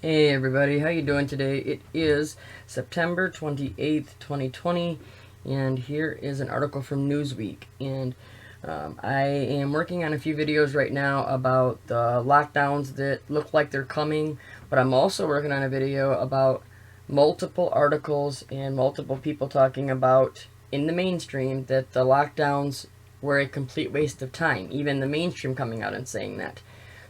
Hey everybody, how you doing today? It is September 28th, 2020, and here is an article from Newsweek. And I am working on a few videos right now about the lockdowns that look like they're coming, but I'm also working on a video about multiple articles and multiple people talking about in the mainstream that the lockdowns were a complete waste of time, even the mainstream coming out and saying that.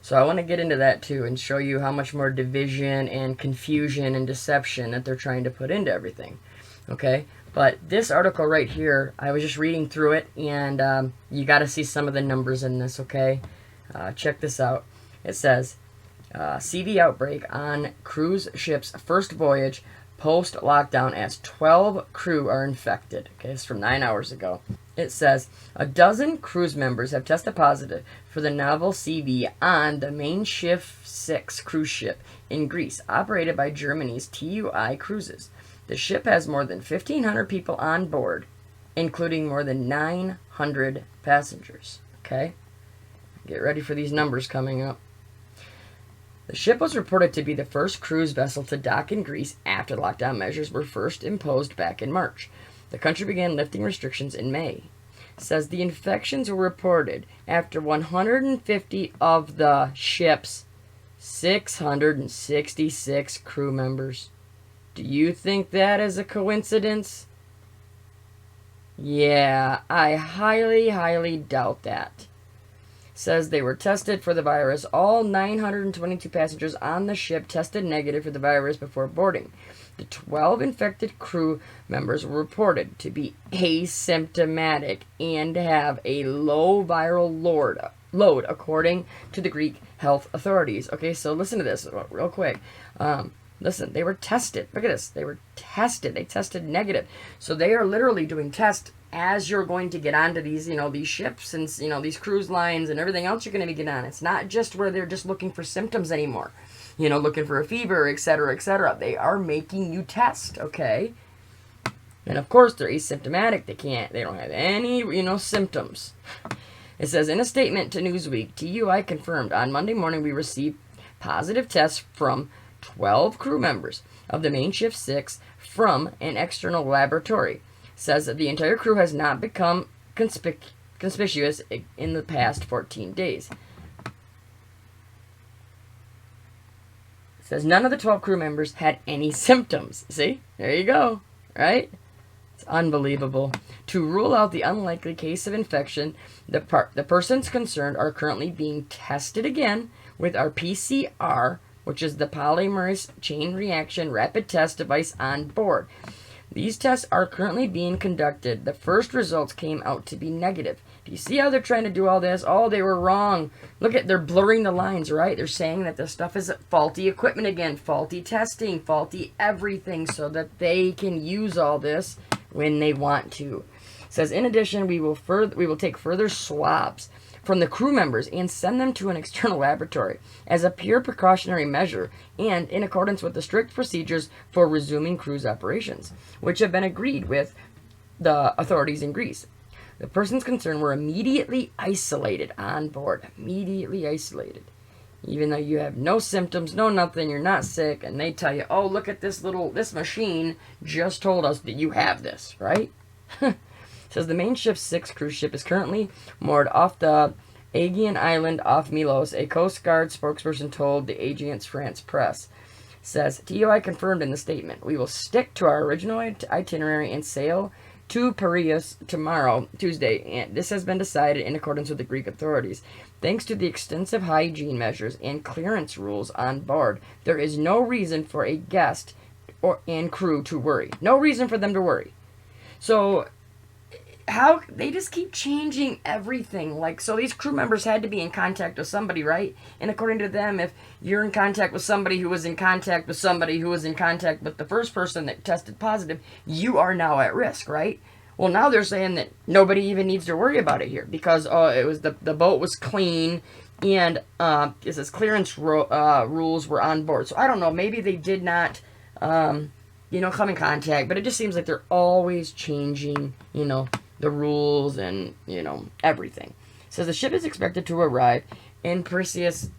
So I want to get into that too and show you how much more division and confusion and deception that they're trying to put into everything. Okay? But this article right here, I was just reading through it, and you got to see some of the numbers in this, okay? Check this out. It says, CV outbreak on cruise ship's first voyage post-lockdown as 12 crew are infected. Okay, it's from 9 hours ago. It says, a dozen cruise members have tested positive for the novel CV on the Mein Schiff 6 cruise ship in Greece, operated by Germany's TUI Cruises. The ship has more than 1,500 people on board, including more than 900 passengers. Okay? Get ready for these numbers coming up. The ship was reported to be the first cruise vessel to dock in Greece after lockdown measures were first imposed back in March. The country began lifting restrictions in May. It says the infections were reported after 150 of the ship's 666 crew members. Do you think that is a coincidence? Yeah, I highly doubt that. Says they were tested for the virus. All 922 passengers on the ship tested negative for the virus before boarding. The 12 infected crew members were reported to be asymptomatic and have a low viral load, according to the Greek health authorities. Okay, so listen to this real quick. Listen, they were tested. Look at this. They were tested. They tested negative. So they are literally doing tests as you're going to get onto these, these ships and, these cruise lines and everything else you're going to be getting on. It's not just where they're just looking for symptoms anymore. Looking for a fever, etc., etc. They are making you test, okay? And of course, they're asymptomatic. They don't have any, symptoms. It says, in a statement to Newsweek, TUI confirmed on Monday morning we received positive tests from 12 crew members of the Mein Schiff 6 from an external laboratory. Says that the entire crew has not become conspicuous in the past 14 days. Says none of the 12 crew members had any symptoms. See? There you go. Right? It's unbelievable. To rule out the unlikely case of infection, the persons concerned are currently being tested again with our PCR, which is the polymerase chain reaction rapid test device on board. These tests are currently being conducted. The first results came out to be negative. Do you see how they're trying to do all this? Oh, they were wrong. Look at, they're blurring the lines, right? They're saying that this stuff is faulty equipment again, faulty testing, faulty everything, so that they can use all this when they want to. It says, in addition, we will take further swabs from the crew members and send them to an external laboratory as a pure precautionary measure and in accordance with the strict procedures for resuming cruise operations, which have been agreed with the authorities in Greece. The persons concerned were immediately isolated on board. Immediately isolated. Even though you have no symptoms, no nothing, you're not sick, and they tell you, oh, look at this machine just told us that you have this, right? Says the Mein Schiff 6 cruise ship is currently moored off the Aegean island off Milos, a Coast Guard spokesperson told the Agence France Press. Says, TUI confirmed in the statement, we will stick to our original itinerary and sail to Piraeus tomorrow, Tuesday, and this has been decided in accordance with the Greek authorities. Thanks to the extensive hygiene measures and clearance rules on board, there is no reason for a guest and crew to worry. No reason for them to worry. So how they just keep changing everything. Like, so these crew members had to be in contact with somebody, right? And according to them, if you're in contact with somebody who was in contact with somebody who was in contact with the first person that tested positive, you are now at risk, right? Well, now they're saying that nobody even needs to worry about it here because it was the boat was clean and it says clearance rules were on board. So I don't know, maybe they did not come in contact, but it just seems like they're always changing, the rules and, everything. It says the ship is expected to arrive in Piraeus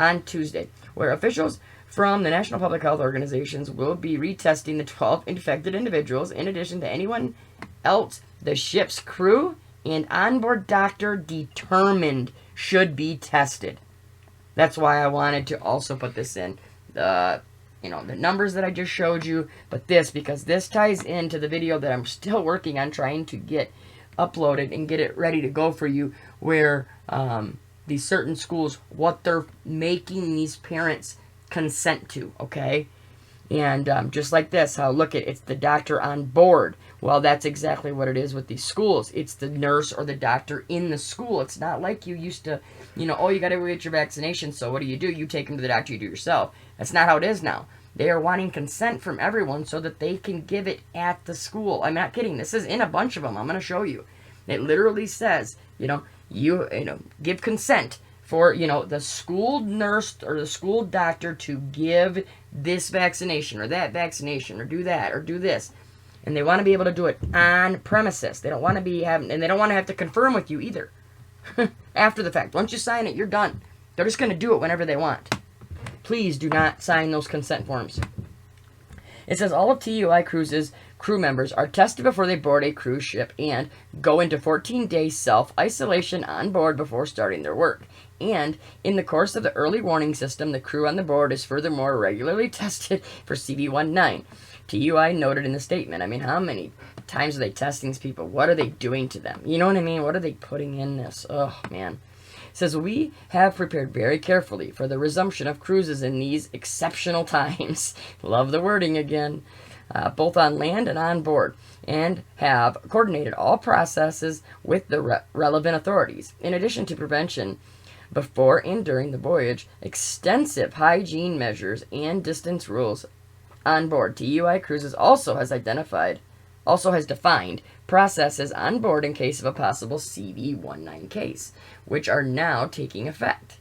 on Tuesday. where officials from the National Public Health Organizations will be retesting the 12 infected individuals in addition to anyone else the ship's crew and onboard doctor determined should be tested. That's why I wanted to also put this in the numbers that I just showed you, but because this ties into the video that I'm still working on trying to get uploaded and get it ready to go for you, where these certain schools, what they're making these parents consent to, okay? And just like this, how look at it's the doctor on board. Well, that's exactly what it is with these schools. It's the nurse or the doctor in the school. It's not like you used to, oh, you got to get your vaccination, so what do? You take them to the doctor, you do it yourself. That's not how it is now. They are wanting consent from everyone so that they can give it at the school. I'm not kidding. This is in a bunch of them. I'm going to show you. It literally says, give consent for, the school nurse or the school doctor to give this vaccination or that vaccination or do that or do this. And they want to be able to do it on premises. They don't want to and they don't want to have to confirm with you either. After the fact. Once you sign it, you're done. They're just going to do it whenever they want. Please do not sign those consent forms. It says all of TUI Cruises crew members are tested before they board a cruise ship and go into 14-day self-isolation on board before starting their work. And in the course of the early warning system, the crew on the board is furthermore regularly tested for CV19. TUI noted in the statement. I mean, how many times are they testing these people? What are they doing to them? You know what I mean? What are they putting in this? Oh, man. It says, we have prepared very carefully for the resumption of cruises in these exceptional times. Love the wording again. Both on land and on board, and have coordinated all processes with the relevant authorities. In addition to prevention before and during the voyage, extensive hygiene measures and distance rules on board. TUI Cruises also has defined processes on board in case of a possible CV19 case, which are now taking effect.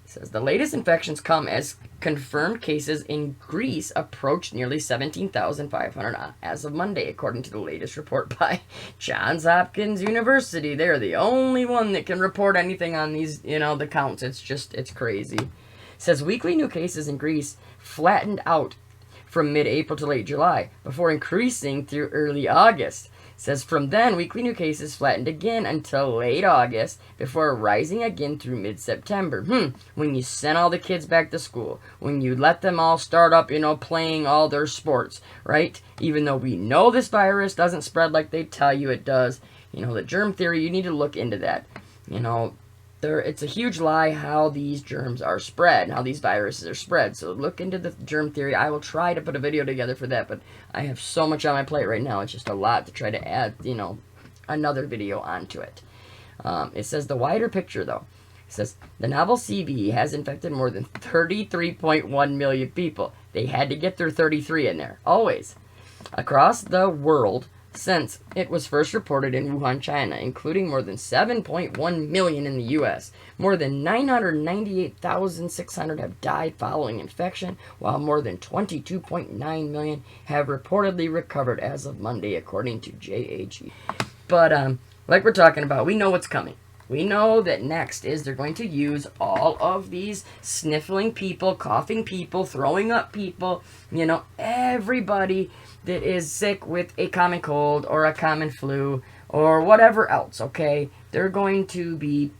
It says the latest infections come as confirmed cases in Greece approached nearly 17,500 as of Monday, according to the latest report by Johns Hopkins University. They're the only one that can report anything on these, the counts. It's crazy. It says weekly new cases in Greece flattened out from mid-April to late July, before increasing through early August. It says from then, weekly new cases flattened again until late August, before rising again through mid-September. When you sent all the kids back to school, when you let them all start up, playing all their sports, right? Even though we know this virus doesn't spread like they tell you it does. The germ theory, you need to look into that. It's a huge lie how these germs are spread, how these viruses are spread. So look into the germ theory. I will try to put a video together for that, but I have so much on my plate right now. It's just a lot to try to add, another video onto it. It says the wider picture, though. It says the novel CV has infected more than 33.1 million people. They had to get their 33 in there, always. Across the world, since it was first reported in Wuhan, China, including more than 7.1 million in the U.S. More than 998,600 have died following infection, while more than 22.9 million have reportedly recovered as of Monday, according to JAG. But, like we're talking about, we know what's coming. We know that next is they're going to use all of these sniffling people, coughing people, throwing up people, everybody that is sick with a common cold or a common flu or whatever else, okay? They're going to be,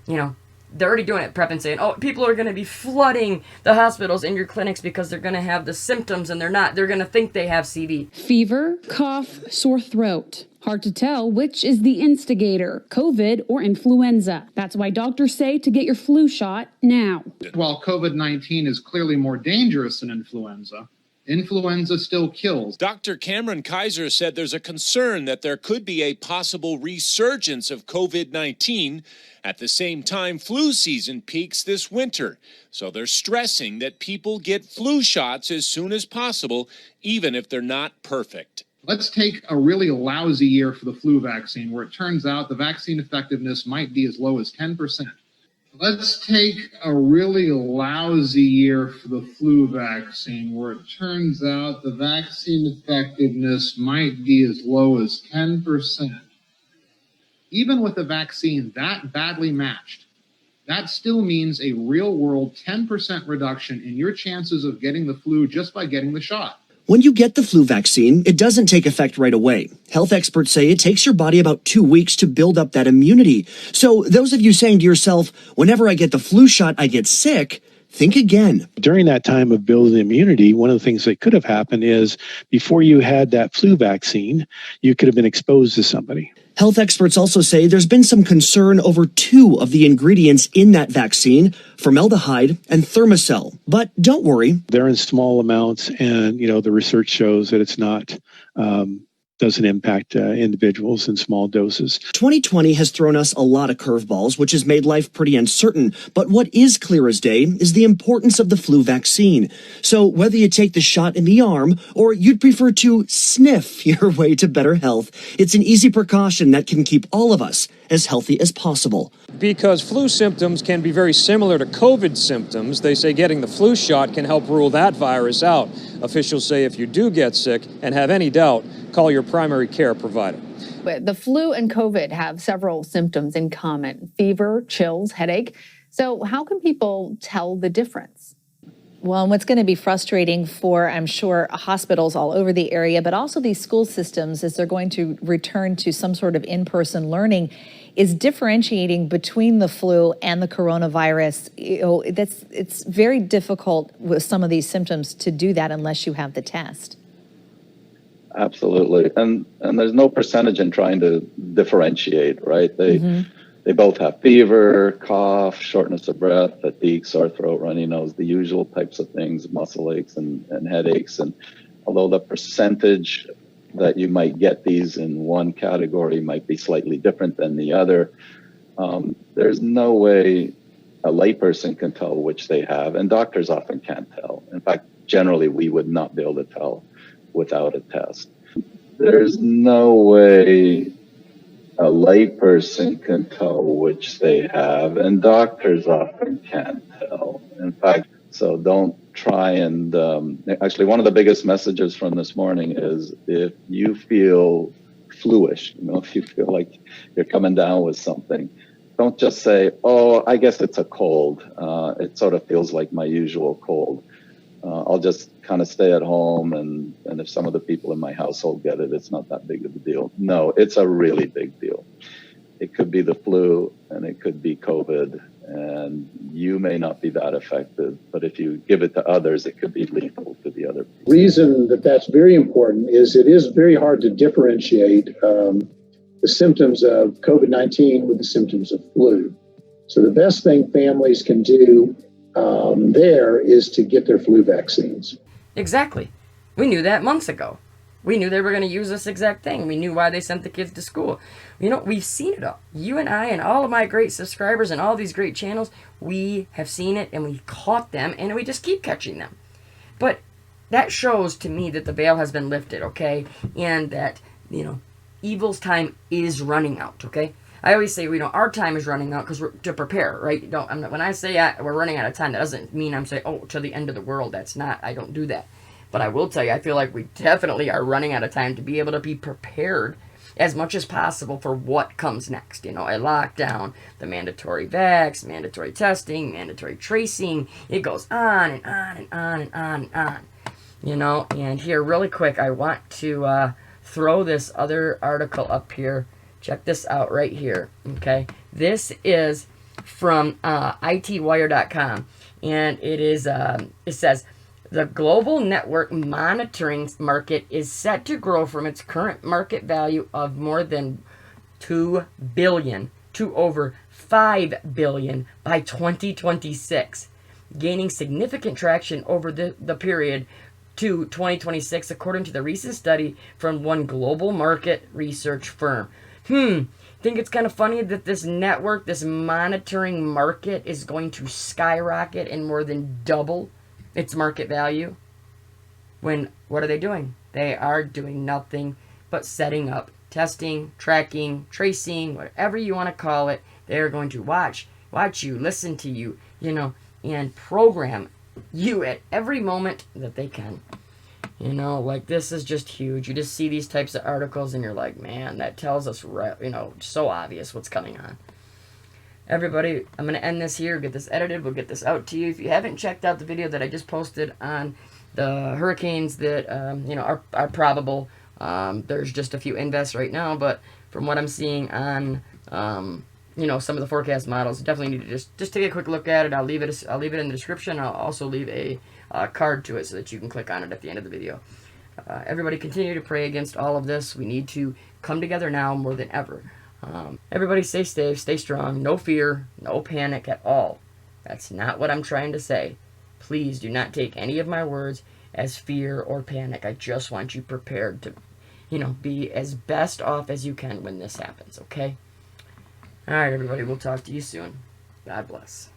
they're already doing it, prep and saying, oh, people are going to be flooding the hospitals and your clinics because they're going to have the symptoms and they're not. They're going to think they have CV. Fever, cough, sore throat. Hard to tell which is the instigator, COVID or influenza. That's why doctors say to get your flu shot now. While COVID-19 is clearly more dangerous than influenza, influenza still kills. Dr. Cameron Kaiser said there's a concern that there could be a possible resurgence of COVID-19. At the same time, flu season peaks this winter. So they're stressing that people get flu shots as soon as possible, even if they're not perfect. Let's take a really lousy year for the flu vaccine, where it turns out the vaccine effectiveness might be as low as 10%. Let's take a really lousy year for the flu vaccine, where it turns out the vaccine effectiveness might be as low as 10%. Even with a vaccine that badly matched, That still means a real world 10% reduction in your chances of getting the flu just by getting the shot. When you get the flu vaccine, it doesn't take effect right away. Health experts say it takes your body about 2 weeks to build up that immunity. So those of you saying to yourself, whenever I get the flu shot, I get sick, think again. During that time of building immunity, one of the things that could have happened is before you had that flu vaccine, you could have been exposed to somebody. Health experts also say there's been some concern over 2 of the ingredients in that vaccine, formaldehyde and Thermacell. But don't worry. They're in small amounts, and the research shows that it's not doesn't impact individuals in small doses. 2020 has thrown us a lot of curveballs, which has made life pretty uncertain. But what is clear as day is the importance of the flu vaccine. So whether you take the shot in the arm or you'd prefer to sniff your way to better health, it's an easy precaution that can keep all of us as healthy as possible. Because flu symptoms can be very similar to COVID symptoms, they say getting the flu shot can help rule that virus out. Officials say if you do get sick and have any doubt, call your primary care provider. The flu and COVID have several symptoms in common: fever, chills, headache. So how can people tell the difference? Well, and what's going to be frustrating for, I'm sure, hospitals all over the area, but also these school systems as they're going to return to some sort of in-person learning, is differentiating between the flu and the coronavirus. It's very difficult with some of these symptoms to do that unless you have the test. Absolutely. And there's no percentage in trying to differentiate, right? They both have fever, cough, shortness of breath, fatigue, sore throat, runny nose, the usual types of things, muscle aches and headaches. And although the percentage that you might get these in one category might be slightly different than the other, there's no way a layperson can tell which they have, and doctors often can't tell. In fact, generally, we would not be able to tell without a test. There's no way a layperson can tell which they have, and doctors often can't tell. In fact, so don't try and, actually one of the biggest messages from this morning is if you feel fluish, if you feel like you're coming down with something, don't just say, oh, I guess it's a cold. It sort of feels like my usual cold. I'll just kind of stay at home, and if some of the people in my household get it, it's not that big of a deal. No, it's a really big deal. It could be the flu, and it could be COVID, and you may not be that affected, but if you give it to others, it could be lethal to the other people. Reason that's very important is it is very hard to differentiate the symptoms of COVID-19 with the symptoms of flu. So the best thing families can do there is to get their flu vaccines. Exactly. We knew that months ago. We knew they were going to use this exact thing. We knew why they sent the kids to school. We've seen it all. You and I and all of my great subscribers and all these great channels, we have seen it and we caught them and we just keep catching them. But that shows to me that the veil has been lifted, okay? And that, evil's time is running out, okay? I always say, our time is running out because we're to prepare, right? When I say we're running out of time, that doesn't mean I'm saying, to the end of the world. That's not, I don't do that. But I will tell you, I feel like we definitely are running out of time to be able to be prepared as much as possible for what comes next. A lockdown, the mandatory vax, mandatory testing, mandatory tracing. It goes on and on and on and on and on. And here, really quick, I want to throw this other article up here. Check this out right here, okay? This is from itwire.com, and it says, the global network monitoring market is set to grow from its current market value of more than $2 billion to over $5 billion by 2026, gaining significant traction over the period to 2026, according to the recent study from one global market research firm. Think it's kind of funny that this network, this monitoring market, is going to skyrocket and more than double its market value. When, what are they doing? They are doing nothing but setting up testing, tracking, tracing, whatever you want to call it. They're going to watch you, listen to you, and program you at every moment that they can. This is just huge. You just see these types of articles and you're like, man, that tells us, so obvious what's coming on. Everybody, I'm going to end this here, get this edited, we'll get this out to you. If you haven't checked out the video that I just posted on the hurricanes that, are probable, there's just a few invests right now, but from what I'm seeing on, some of the forecast models, definitely need to just take a quick look at it. I'll leave it in the description. I'll also leave a card to it so that you can click on it at the end of the video. Everybody continue to pray against all of this. We need to come together now more than ever. Everybody stay safe, stay strong, no fear, no panic at all. That's not what I'm trying to say. Please do not take any of my words as fear or panic. I just want you prepared to, be as best off as you can when this happens, okay? Alright, everybody, we'll talk to you soon. God bless.